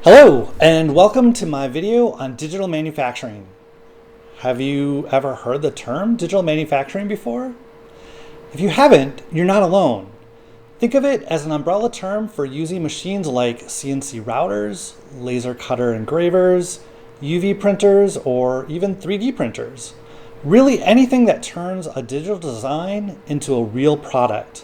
Hello, and welcome to my video on digital manufacturing. Have you ever heard the term digital manufacturing before? If you haven't, you're not alone. Think of it as an umbrella term for using machines like CNC routers, laser cutter engravers, UV printers, or even 3D printers. Really anything that turns a digital design into a real product.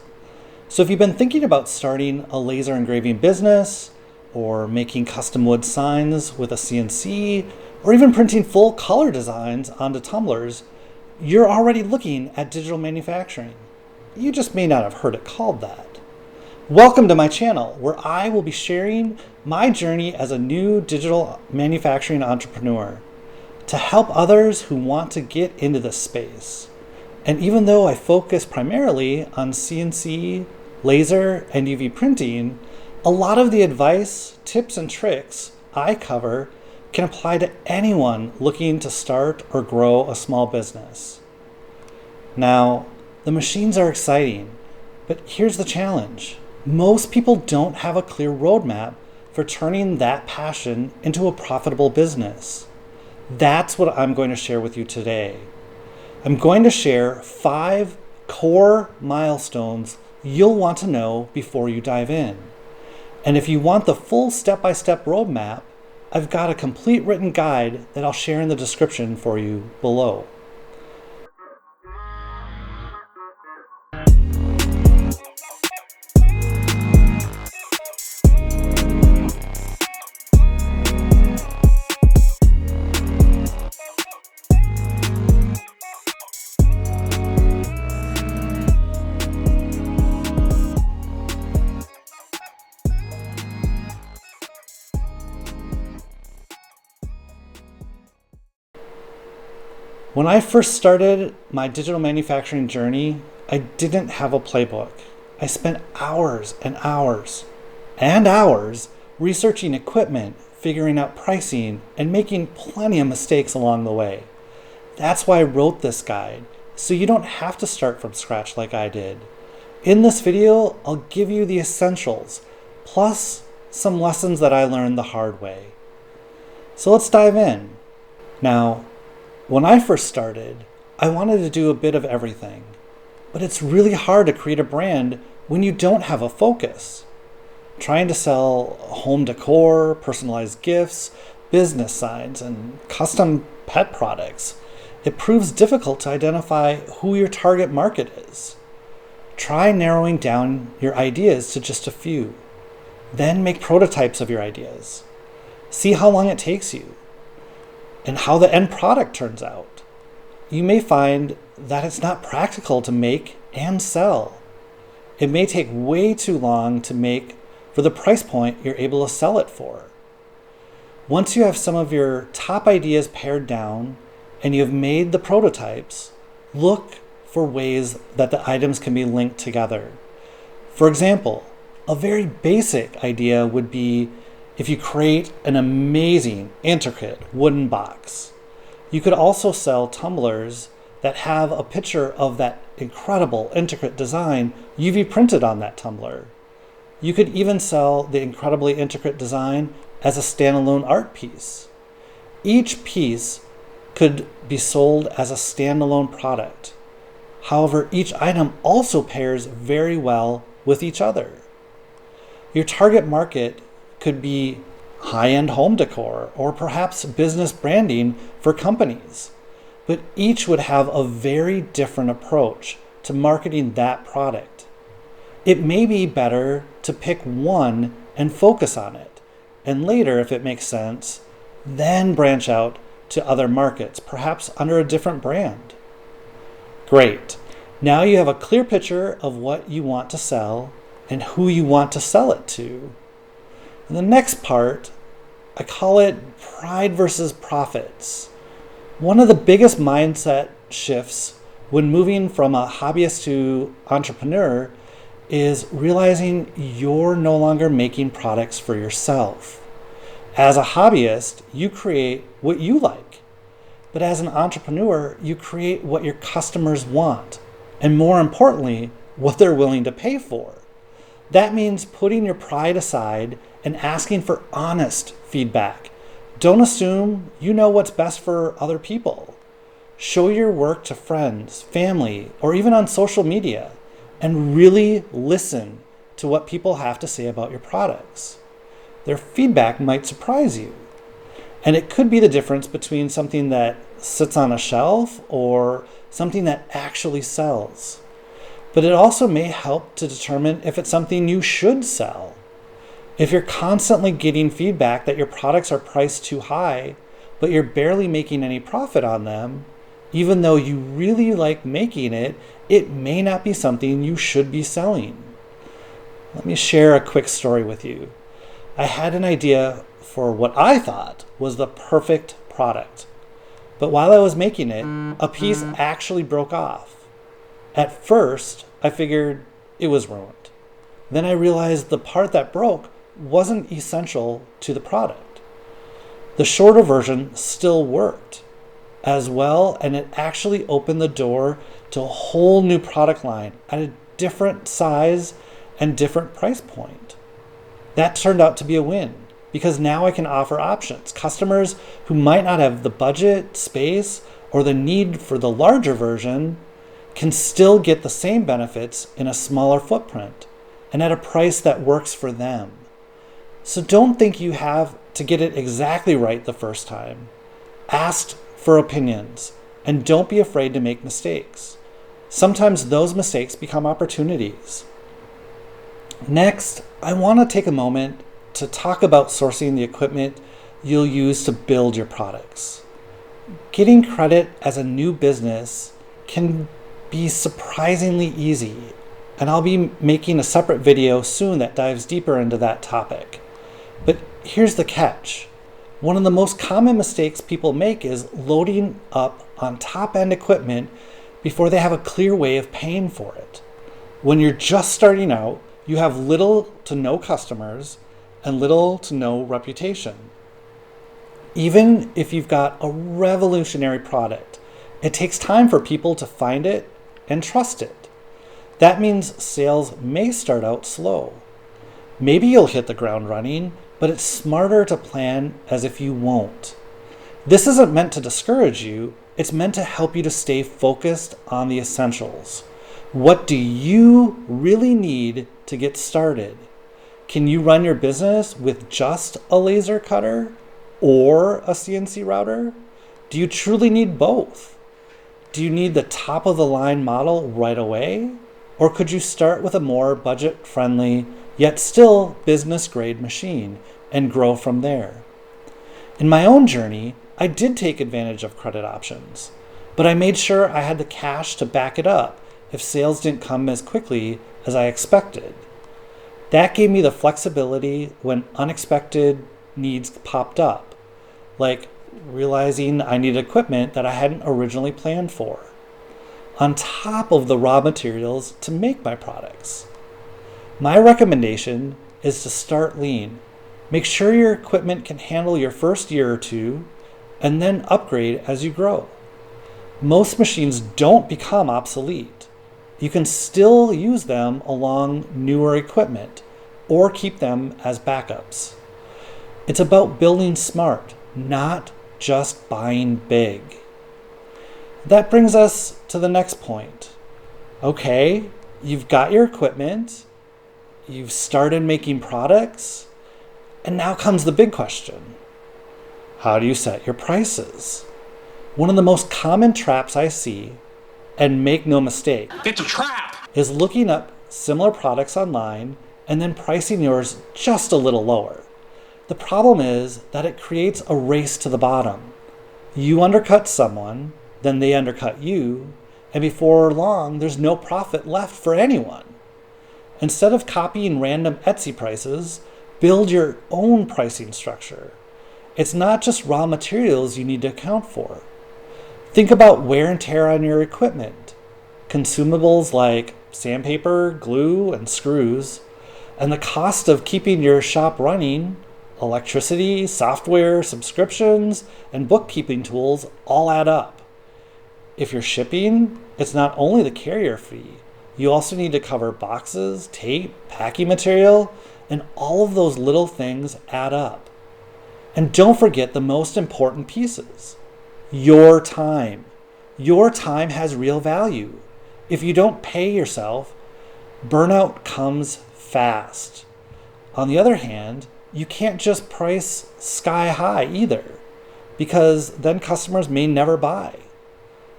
So if you've been thinking about starting a laser engraving business, or making custom wood signs with a CNC, or even printing full color designs onto tumblers, you're already looking at digital manufacturing. You just may not have heard it called that. Welcome to my channel, where I will be sharing my journey as a new digital manufacturing entrepreneur to help others who want to get into this space. And even though I focus primarily on CNC, laser, and UV printing, a lot of the advice, tips, and tricks I cover can apply to anyone looking to start or grow a small business. Now, the machines are exciting, but here's the challenge. Most people don't have a clear roadmap for turning that passion into a profitable business. That's what I'm going to share with you today. I'm going to share 5 core milestones you'll want to know before you dive in. And if you want the full step-by-step roadmap, I've got a complete written guide that I'll share in the description for you below. When I first started my digital manufacturing journey, I didn't have a playbook. I spent hours and hours and hours researching equipment, figuring out pricing, and making plenty of mistakes along the way. That's why I wrote this guide, so you don't have to start from scratch like I did. In this video, I'll give you the essentials, plus some lessons that I learned the hard way. So let's dive in. Now, when I first started, I wanted to do a bit of everything, but it's really hard to create a brand when you don't have a focus. Trying to sell home decor, personalized gifts, business signs, and custom pet products, it proves difficult to identify who your target market is. Try narrowing down your ideas to just a few. Then make prototypes of your ideas. See how long it takes you and how the end product turns out. You may find that it's not practical to make and sell. It may take way too long to make for the price point you're able to sell it for. Once you have some of your top ideas pared down and you've made the prototypes, look for ways that the items can be linked together. For example, a very basic idea would be if you create an amazing, intricate wooden box. You could also sell tumblers that have a picture of that incredible, intricate design UV printed on that tumbler. You could even sell the incredibly intricate design as a standalone art piece. Each piece could be sold as a standalone product. However, each item also pairs very well with each other. Your target market could be high-end home decor or perhaps business branding for companies, but each would have a very different approach to marketing that product. It may be better to pick one and focus on it, and later, if it makes sense, then branch out to other markets, perhaps under a different brand. Great. Now you have a clear picture of what you want to sell and who you want to sell it to. And the next part, I call it pride versus profits. One of the biggest mindset shifts when moving from a hobbyist to entrepreneur is realizing you're no longer making products for yourself. As a hobbyist, you create what you like. But as an entrepreneur, you create what your customers want, and more importantly, what they're willing to pay for. That means putting your pride aside and asking for honest feedback. Don't assume you know what's best for other people. Show your work to friends, family, or even on social media, and really listen to what people have to say about your products. Their feedback might surprise you, and it could be the difference between something that sits on a shelf or something that actually sells. But it also may help to determine if it's something you should sell. If you're constantly getting feedback that your products are priced too high, but you're barely making any profit on them, even though you really like making it, it may not be something you should be selling. Let me share a quick story with you. I had an idea for what I thought was the perfect product. But while I was making it, a piece actually broke off. At first, I figured it was ruined. Then I realized the part that broke wasn't essential to the product. The shorter version still worked as well, and it actually opened the door to a whole new product line at a different size and different price point. That turned out to be a win because now I can offer options. Customers who might not have the budget, space, or the need for the larger version can still get the same benefits in a smaller footprint and at a price that works for them. So don't think you have to get it exactly right the first time. Ask for opinions and don't be afraid to make mistakes. Sometimes those mistakes become opportunities. Next, I want to take a moment to talk about sourcing the equipment you'll use to build your products. Getting credit as a new business can be surprisingly easy, and I'll be making a separate video soon that dives deeper into that topic. But here's the catch. One of the most common mistakes people make is loading up on top-end equipment before they have a clear way of paying for it. When you're just starting out, you have little to no customers and little to no reputation. Even if you've got a revolutionary product, it takes time for people to find it and trust it. That means sales may start out slow. Maybe you'll hit the ground running, but it's smarter to plan as if you won't. This isn't meant to discourage you, it's meant to help you to stay focused on the essentials. What do you really need to get started? Can you run your business with just a laser cutter or a CNC router? Do you truly need both? Do you need the top of the line model right away? Or could you start with a more budget friendly yet still business grade machine and grow from there? In my own journey, I did take advantage of credit options, but I made sure I had the cash to back it up if sales didn't come as quickly as I expected. That gave me the flexibility when unexpected needs popped up, like realizing I needed equipment that I hadn't originally planned for, on top of the raw materials to make my products. My recommendation is to start lean. Make sure your equipment can handle your first year or two, and then upgrade as you grow. Most machines don't become obsolete. You can still use them along newer equipment or keep them as backups. It's about building smart, not just buying big. That brings us to the next point. Okay, you've got your equipment, you've started making products, and now comes the big question. How do you set your prices? One of the most common traps I see, and make no mistake, it's a trap, is looking up similar products online and then pricing yours just a little lower. The problem is that it creates a race to the bottom. You undercut someone, then they undercut you, and before long, there's no profit left for anyone. Instead of copying random Etsy prices, build your own pricing structure. It's not just raw materials you need to account for. Think about wear and tear on your equipment, consumables like sandpaper, glue, and screws, and the cost of keeping your shop running. Electricity, software, subscriptions, and bookkeeping tools all add up. If you're shipping, it's not only the carrier fee. You also need to cover boxes, tape, packing material, And all of those little things add up. And don't forget the most important pieces. Your time. Your time has real value. If you don't pay yourself, burnout comes fast. On the other hand, you can't just price sky high either, because then customers may never buy.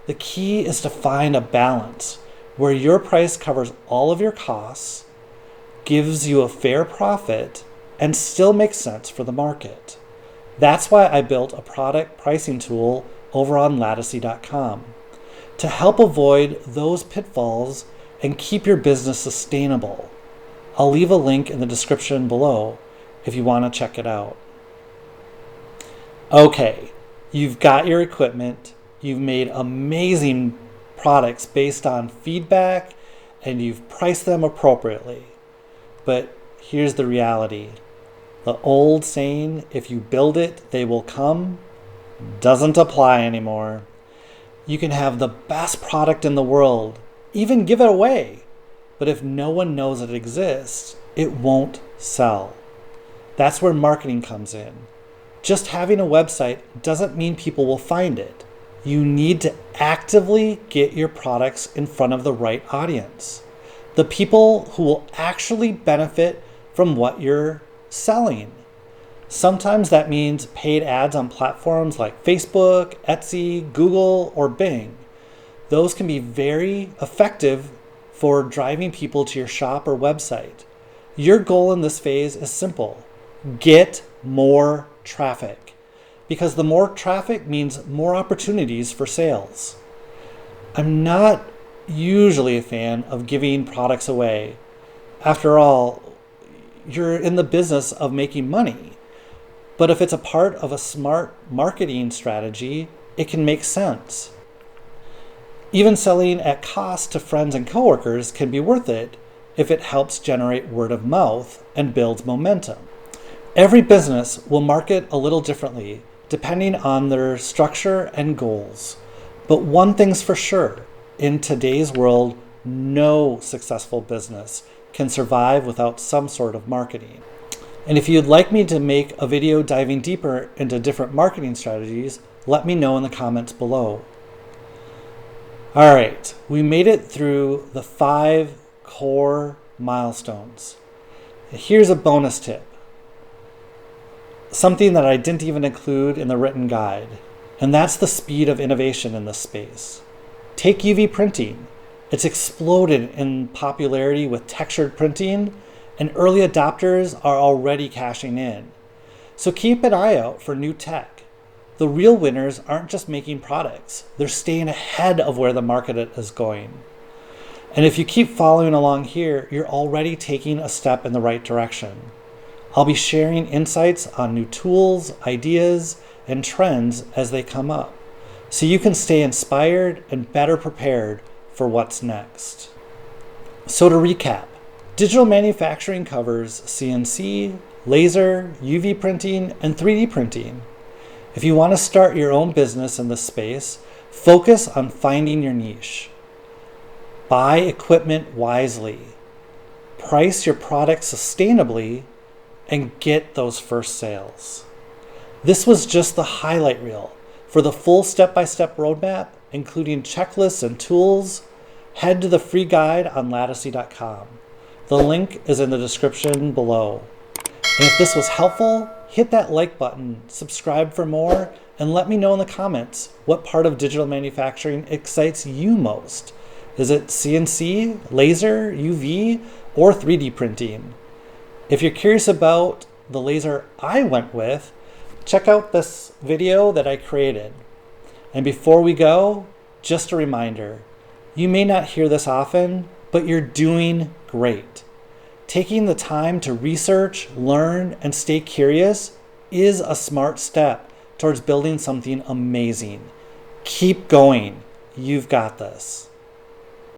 The key is to find a balance where your price covers all of your costs, gives you a fair profit, and still makes sense for the market. That's why I built a product pricing tool over on lattice.com to help avoid those pitfalls and keep your business sustainable. I'll leave a link in the description below if you want to check it out. Okay, you've got your equipment, you've made amazing products based on feedback, and you've priced them appropriately. But here's the reality. The old saying, if you build it, they will come, doesn't apply anymore. You can have the best product in the world, even give it away, but if no one knows it exists, it won't sell. That's where marketing comes in. Just having a website doesn't mean people will find it. You need to actively get your products in front of the right audience. The people who will actually benefit from what you're selling. Sometimes that means paid ads on platforms like Facebook, Etsy, Google, or Bing. Those can be very effective for driving people to your shop or website. Your goal in this phase is simple. Get more traffic, because the more traffic means more opportunities for sales. I'm not usually a fan of giving products away. After all, you're in the business of making money. But if it's a part of a smart marketing strategy, it can make sense. Even selling at cost to friends and coworkers can be worth it if it helps generate word of mouth and builds momentum. Every business will market a little differently depending on their structure and goals. But one thing's for sure, in today's world, no successful business can survive without some sort of marketing. And if you'd like me to make a video diving deeper into different marketing strategies, let me know in the comments below. All right, we made it through the 5 core milestones. Here's a bonus tip. Something that I didn't even include in the written guide, and that's the speed of innovation in this space. Take UV printing. It's exploded in popularity with textured printing, and early adopters are already cashing in. So keep an eye out for new tech. The real winners aren't just making products, they're staying ahead of where the market is going. And if you keep following along here, you're already taking a step in the right direction. I'll be sharing insights on new tools, ideas, and trends as they come up, so you can stay inspired and better prepared for what's next. So to recap, digital manufacturing covers CNC, laser, UV printing, and 3D printing. If you want to start your own business in this space, focus on finding your niche. Buy equipment wisely. Price your product sustainably and get those first sales. This was just the highlight reel. For the full step-by-step roadmap, including checklists and tools, head to the free guide on lattice.com. The link is in the description below. And if this was helpful, hit that like button, subscribe for more, and let me know in the comments what part of digital manufacturing excites you most. Is it CNC, laser, UV, or 3D printing? If you're curious about the laser I went with, check out this video that I created. And before we go, just a reminder, you may not hear this often, but you're doing great. Taking the time to research, learn, and stay curious is a smart step towards building something amazing. Keep going. You've got this.